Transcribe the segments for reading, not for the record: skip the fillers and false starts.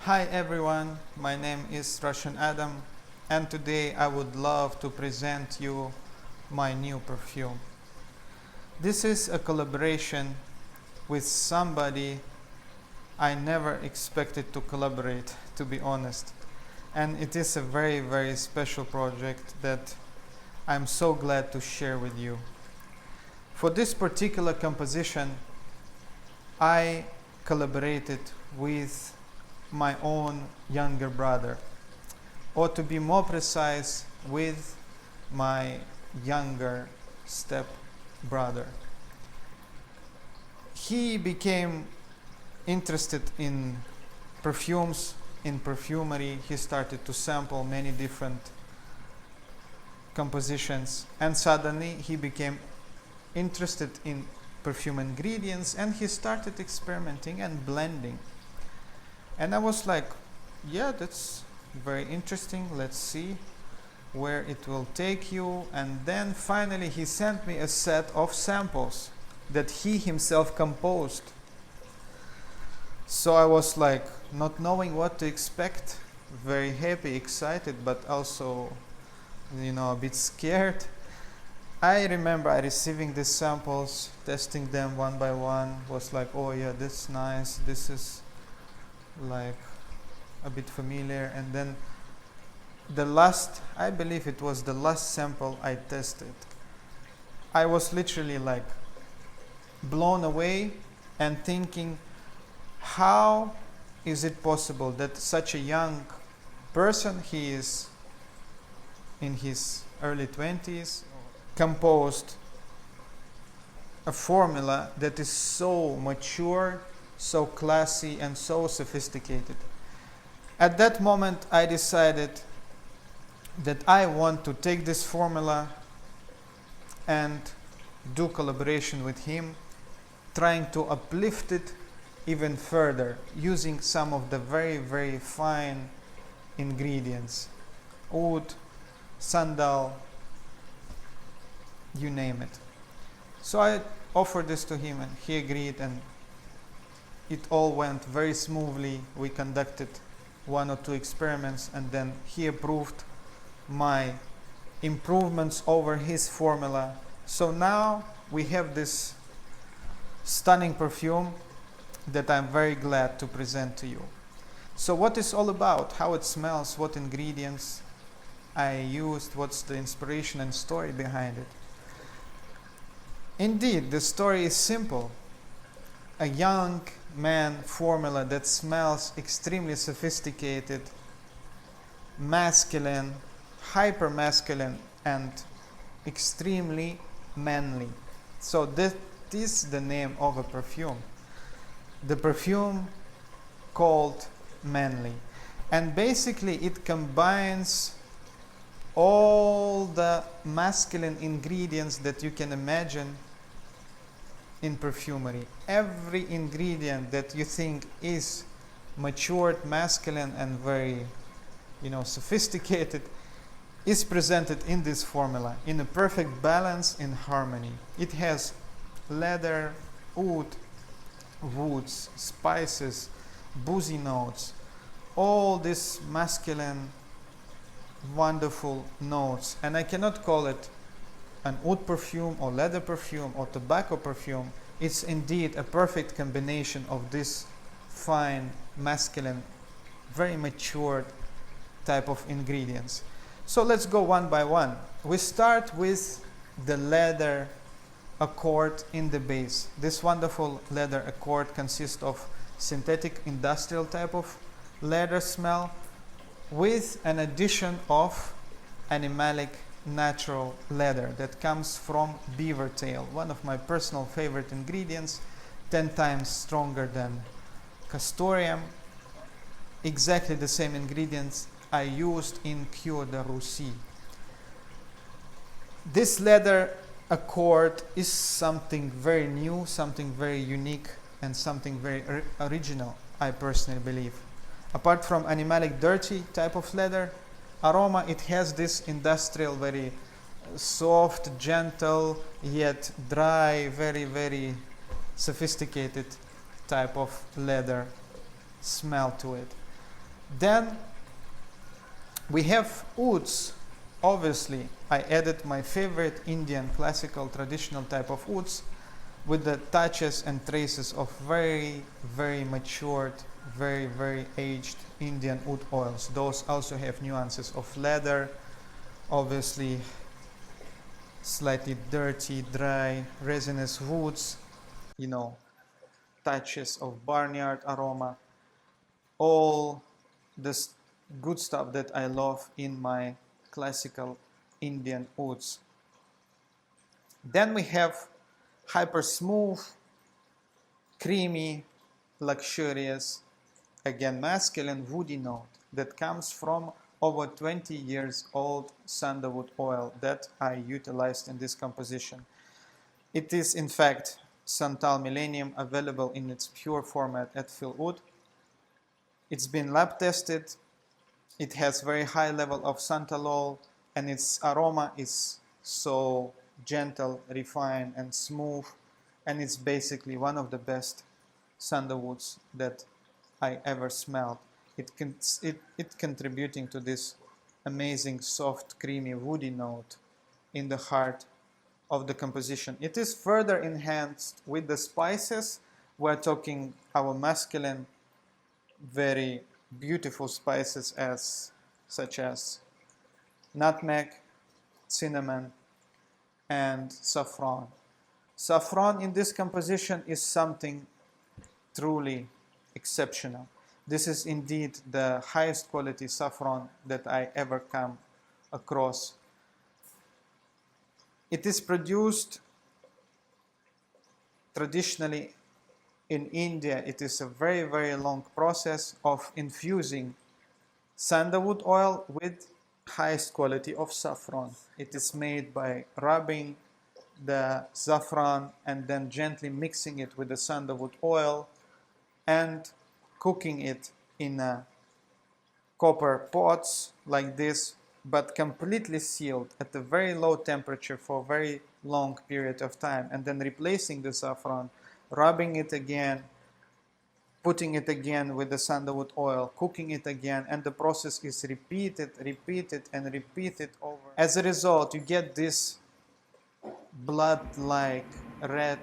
Hi everyone, my name is Russian Adam, and today I would love to present you my new perfume. This is a collaboration with somebody I never expected to collaborate, to be honest. And it is a very special project that I'm so glad to share with you. For this particular composition, I collaborated with my own younger brother, or to be more precise, with my younger step brother. He became interested in perfumes, in perfumery. He started to sample many different compositions, and suddenly he became interested in perfume ingredients, and he started experimenting and blending. And I was like, yeah, that's very interesting. Let's see where it will take you. And then finally he sent me a set of samples that he himself composed. So I was like, not knowing what to expect, very happy, excited, but also, a bit scared. I remember I receiving these samples, testing them one by one, was like, oh yeah, that's nice, this is like a bit familiar. And then I believe it was the last sample I tested, I was literally like blown away and thinking, how is it possible that such a young person, he is in his early 20s, composed a formula that is so mature, so classy, and so sophisticated. At that moment, I decided that I want to take this formula and do collaboration with him, trying to uplift it even further, using some of the very fine ingredients, oud, sandal, you name it. So I offered this to him and he agreed, and it all went very smoothly. We conducted 1 or 2 experiments, and then he approved my improvements over his formula. So now we have this stunning perfume that I'm very glad to present to you. So what it's all about, how it smells, what ingredients I used, what's the inspiration and story behind it. Indeed, the story is simple. A young man formula that smells extremely sophisticated, masculine, hyper masculine, and extremely manly. So this is the name of a perfume. The perfume called Manly. And basically it combines all the masculine ingredients that you can imagine in perfumery. Every ingredient that you think is matured, masculine, and very, sophisticated is presented in this formula in a perfect balance, in harmony. It has leather, oud, woods, spices, boozy notes, all these masculine, wonderful notes. And I cannot call it an oud perfume or leather perfume or tobacco perfume. It's indeed a perfect combination of this fine, masculine, very matured type of ingredients. So let's go one by one. We start with the leather accord in the base. This wonderful leather accord consists of synthetic industrial type of leather smell with an addition of animalic natural leather that comes from beaver tail, one of my personal favorite ingredients, 10 times stronger than castoreum. Exactly the same ingredients I used in Cure de Russie. This leather accord is something very new, something very unique, and something very original, I personally believe. Apart from animalic dirty type of leather aroma, it has this industrial, very soft, gentle, yet dry, very sophisticated type of leather smell to it. Then we have woods. Obviously, I added my favorite Indian classical traditional type of woods with the touches and traces of very, very matured, very, very aged Indian wood oils. Those also have nuances of leather, obviously slightly dirty, dry, resinous woods, you know, touches of barnyard aroma, all this good stuff that I love in my classical Indian woods. Then we have hyper smooth, creamy, luxurious, again masculine woody note that comes from over 20 years old sandalwood oil that I utilized in this composition. It is in fact Santal Millennium, available in its pure format at Philwood. It's been lab tested. It has very high level of santalol, and its aroma is so gentle, refined, and smooth, and it's basically one of the best sandalwoods that I ever smelled. It contributing to this amazing, soft, creamy, woody note in the heart of the composition. It is further enhanced with the spices. We're talking our masculine, very beautiful spices such as nutmeg, cinnamon, and saffron. Saffron in this composition is something truly exceptional. This is indeed the highest quality saffron that I ever come across. It is produced traditionally in India. It is a very, very long process of infusing sandalwood oil with highest quality of saffron. It is made by rubbing the saffron and then gently mixing it with the sandalwood oil and cooking it in copper pots like this, but completely sealed at a very low temperature for a very long period of time, and then replacing the saffron, rubbing it again, putting it again with the sandalwood oil, cooking it again, and the process is repeated and repeated over. As a result, you get this blood-like red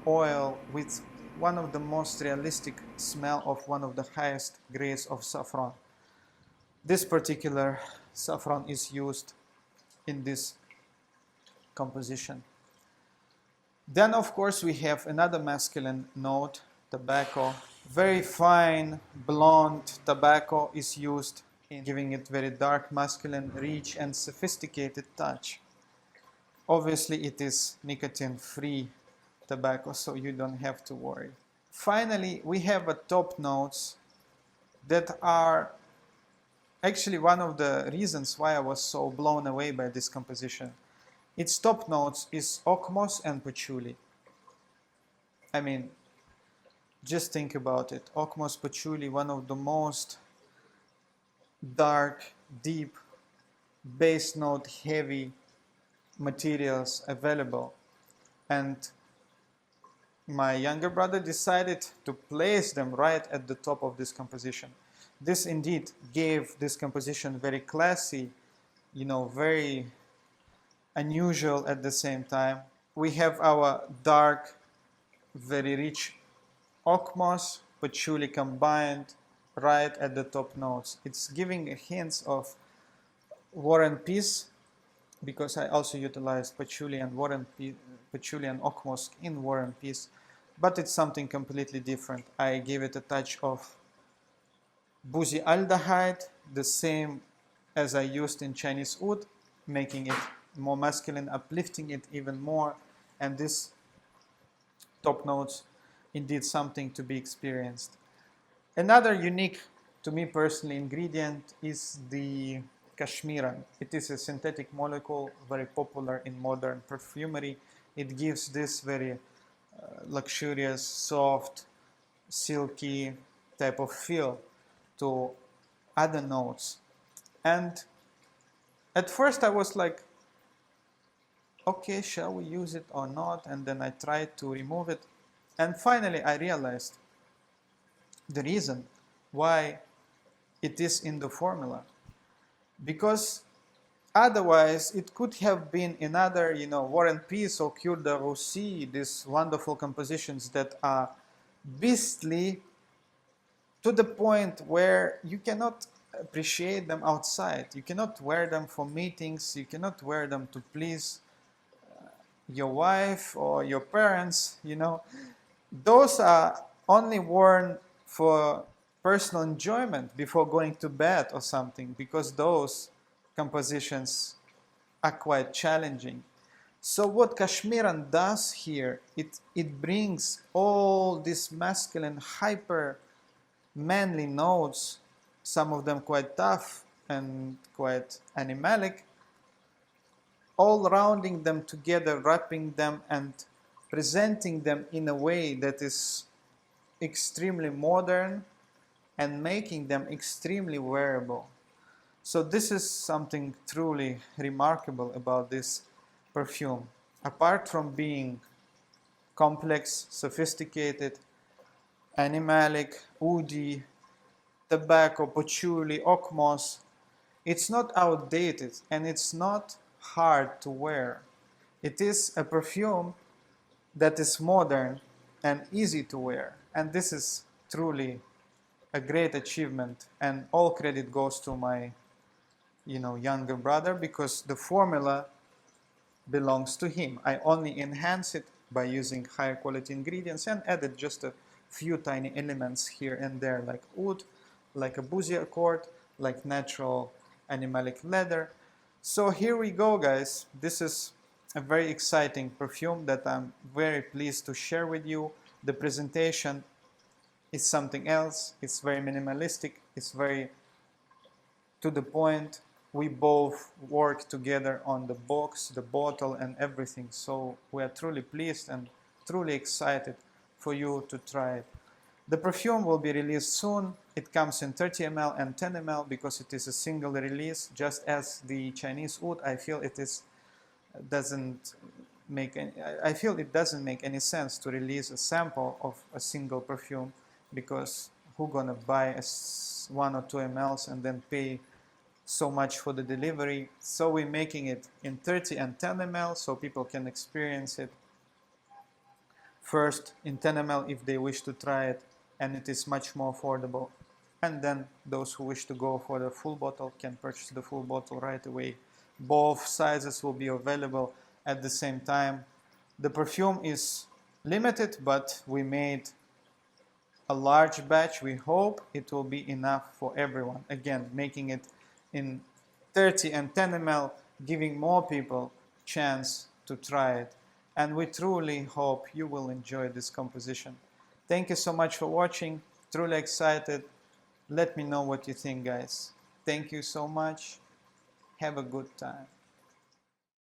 oil with one of the most realistic smell of one of the highest grades of saffron. This particular saffron is used in this composition. Then of course we have another masculine note, tobacco. Very fine blonde tobacco is used in giving it very dark, masculine, rich, and sophisticated touch. Obviously it is nicotine-free tobacco, so you don't have to worry. Finally, we have a top notes that are actually one of the reasons why I was so blown away by this composition. Its top notes is oak moss and patchouli. I mean, just think about it. Oak moss, patchouli, one of the most dark, deep, base note heavy materials available. And my younger brother decided to place them right at the top of this composition. This indeed gave this composition very classy, you know, very unusual at the same time. We have our dark, very rich oak moss, patchouli combined right at the top notes. It's giving a hint of war and peace, because I also utilized patchouli and oak moss in war and peace, but it's something completely different. I gave it a touch of boozy aldehyde, the same as I used in Chinese wood, making it more masculine, uplifting it even more, and this top notes indeed something to be experienced. Another unique, to me personally, ingredient is the Kashmiran. It is a synthetic molecule, very popular in modern perfumery. It gives this very luxurious, soft, silky type of feel to other notes. And at first I was like, okay, shall we use it or not? And then I tried to remove it. And finally I realized the reason why it is in the formula. Because otherwise, it could have been another, War and Peace or Cure de Russie, these wonderful compositions that are beastly to the point where you cannot appreciate them outside. You cannot wear them for meetings. You cannot wear them to please your wife or your parents. Those are only worn for personal enjoyment before going to bed or something, because those compositions are quite challenging. So what Kashmiran does here, it brings all these masculine, hyper manly notes, some of them quite tough and quite animalic, all rounding them together, wrapping them and presenting them in a way that is extremely modern and making them extremely wearable. So this is something truly remarkable about this perfume. Apart from being complex, sophisticated, animalic, woody, tobacco, patchouli, oak moss, it's not outdated and it's not hard to wear. It is a perfume that is modern and easy to wear. And this is truly a great achievement, and all credit goes to my younger brother, because the formula belongs to him. I only enhance it by using higher quality ingredients and added just a few tiny elements here and there, like oud, like a bougie accord, like natural animalic leather. So here we go, guys. This is a very exciting perfume that I'm very pleased to share with you. The presentation is something else. It's very minimalistic. It's very to the point. We both work together on the box, the bottle, and everything. So we are truly pleased and truly excited for you to try it. The perfume will be released soon. It comes in 30 ml and 10 ml because it is a single release, just as the Chinese oud. I feel it doesn't make any sense to release a sample of a single perfume, because who gonna buy 1 or 2 mls and then pay so much for the delivery? So we're making it in 30 and 10 ml so people can experience it first in 10 ml if they wish to try it, and it is much more affordable. And then those who wish to go for the full bottle can purchase the full bottle right away. Both sizes will be available at the same time. The perfume is limited, but we made a large batch. We hope it will be enough for everyone. Again, making it in 30 and 10 ml, giving more people chance to try it. And we truly hope you will enjoy this composition. Thank you so much for watching. Truly excited. Let me know what you think, guys. Thank you so much. Have a good time.